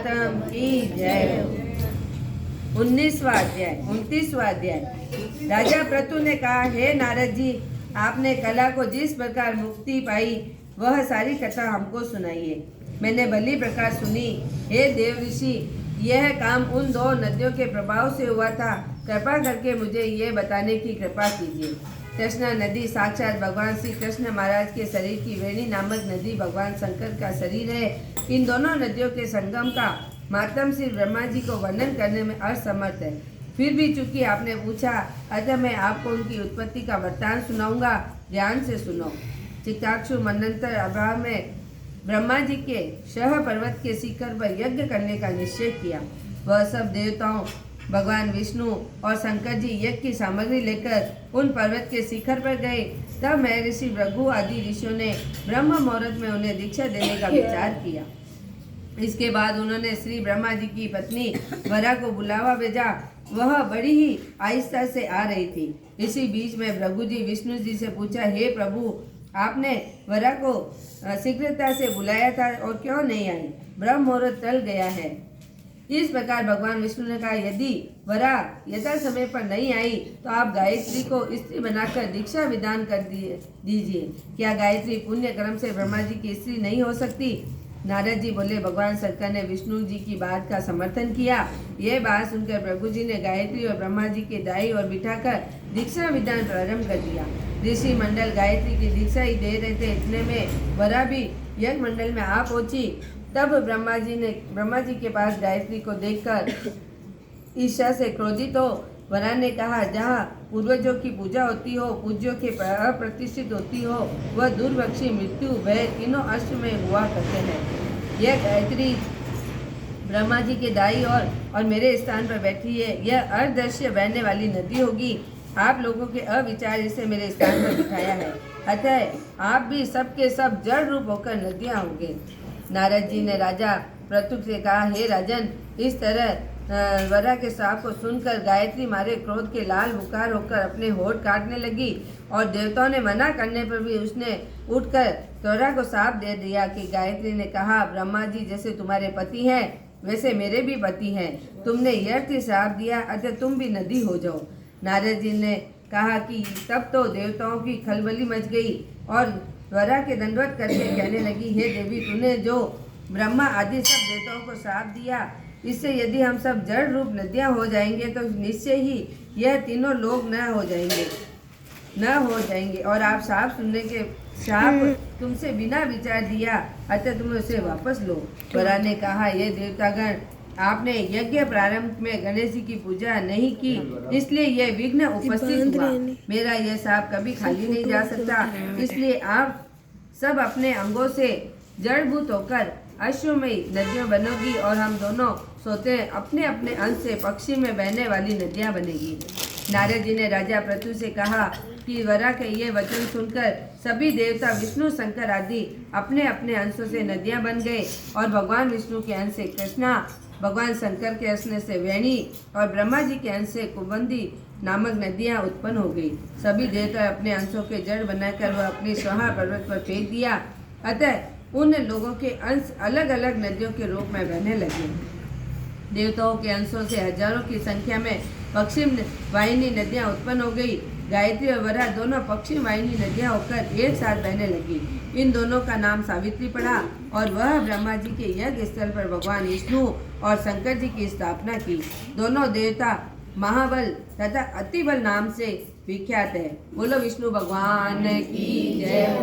महात्म की जय। 29वां अध्याय। राजा प्रतु ने कहा, हे नारद जी, आपने कला को जिस प्रकार मुक्ति पाई वह सारी कथा हमको सुनाइए। मैंने भली प्रकार सुनी। हे देव ऋषि, यह काम उन 2 नदियों के प्रभाव से हुआ था। कृपा करके मुझे ये बताने की कृपा कीजिए। कृष्णा नदी साक्षात भगवान श्री कृष्ण महाराज के शरीर की वेणी नामक नदी भगवान शंकर का शरीर है। इन दोनों नदियों के संगम का मातम श्री ब्रह्मा जी को वर्णन करने में असमर्थ है। फिर भी चूंकि आपने पूछा, अतः मैं आपको उनकी उत्पत्ति का वृत्तांत सुनाऊंगा। ध्यान से सुनो। चित्ताक्षु मनंतर अभाव में ब्रह्मा जी के शह पर्वत के शिखर पर यज्ञ करने का निश्चय किया। वह सब देवताओं, भगवान विष्णु और शंकर जी यज्ञ की सामग्री लेकर उन पर्वत के शिखर पर गए। तब महर्षि भृगु आदि ऋषियों ने ब्रह्म मुहूर्त में उन्हें दीक्षा देने का विचार किया। इसके बाद उन्होंने श्री ब्रह्मा जी की पत्नी वरा को बुलावा भेजा। वह बड़ी ही आहिस्ता से आ रही थी। इसी बीच में भृगु जी विष्णु जी से पूछा, हे प्रभु, आपने वरा को शीघ्रता से बुलाया था और क्यों नहीं आई? ब्रह्म मुहूर्त टल गया है। इस प्रकार भगवान विष्णु ने कहा, यदि वरा यथा समय पर नहीं आई तो आप गायत्री को स्त्री बनाकर दीक्षा विधान कर दीजिए। क्या गायत्री पुण्य कर्म से ब्रह्मा जी की स्त्री नहीं हो सकती? नारद जी बोले, भगवान शंकर ने विष्णु जी की बात का समर्थन किया। यह बात सुनकर प्रभु जी ने गायत्री और ब्रह्मा जी के दाई और बिठाकर दीक्षा विधान प्रारंभ कर दिया। ऋषि मंडल गायत्री की दीक्षा ही दे रहे थे। इतने में वरा भी यज्ञ मंडल में आ पहुंची। तब ब्रह्मा जी के पास गायत्री को देखकर ईर्ष्या से क्रोधित हो वरा ने कहा, जहाँ पूर्वजों की पूजा होती हो, पूज्यों के प्रतिष्ठित होती हो, वह दुर्भक्षी, मृत्यु, भय तीनों अष्ट में हुआ करते हैं। यह गायत्री ब्रह्मा जी के दाई और मेरे स्थान पर बैठी है। यह अदृश्य बहने वाली नदी होगी। आप लोगों के अविचार इसे मेरे स्थान पर बिठाया है। अतः आप भी सबके सब जड़ रूप होकर नदियाँ होंगे। नारद जी ने राजा प्रतु से कहा, हे राजन, इस तरह वरा के श्राप को सुनकर गायत्री मारे क्रोध के लाल बुखार होकर अपने होठ काटने लगी और देवताओं ने मना करने पर भी उसने उठकर त्वरा को श्राप दे दिया कि गायत्री ने कहा, ब्रह्मा जी जैसे तुम्हारे पति हैं वैसे मेरे भी पति हैं। तुमने यर्थ श्राप दिया, अतः तुम भी नदी हो जाओ। नारद जी ने कहा कि तब तो देवताओं की खलबली मच गई और वरा के दंडवत करके कहने लगी, हे देवी, तूने जो ब्रह्मा आदि सब देवताओं को श्राप दिया, इससे यदि हम सब जड़ रूप नदियां हो जाएंगे तो निश्चय ही यह तीनों लोग न हो जाएंगे और आप श्राप सुनने के श्राप तुमसे बिना विचार दिया, अतः तुम उसे वापस लो। वरा ने कहा, ये देवतागण, आपने यज्ञ प्रारंभ में गणेश जी की पूजा नहीं की, इसलिए यह विघ्न उपस्थित हुआ। मेरा यह श्राप कभी खाली नहीं जा सकता। इसलिए आप सब अपने अंगों से जड़भूत होकर अश्वमयी नदियां बनोगी और हम दोनों सोते अपने अपने अंश से पक्षी में बहने वाली नदियां बनेगी। नारद जी ने राजा प्रतु से कहा कि वरा के ये वचन सुनकर सभी देवता विष्णु शंकर आदि अपने अपने अंशों से नदियां बन गए और भगवान विष्णु के अंश से कृष्णा, भगवान शंकर के अंश से वेणी और ब्रह्मा जी के अंश से कुबंदी नामक नदियां उत्पन्न हो गई। सभी देवता अपने अंशों के जड़ बनाकर वह अपने स्वाहा पर्वत पर फेंक दिया। अतः उन लोगों के अंश अलग अलग नदियों के रूप में बहने लगे। देवताओं के अंशों से हजारों की संख्या में पश्चिम वाहिनी नदियां उत्पन्न हो गई। गायत्री और वरा दोनों पश्चिम वाहिनी नदियां होकर एक साथ बहने लगी। इन दोनों का नाम सावित्री पड़ा और वह ब्रह्मा जी के यज्ञ स्थल पर भगवान विष्णु और शंकर जी की स्थापना की। दोनों देवता महाबल तथा अतिबल नाम से विख्यात है। बोलो विष्णु भगवान की जय।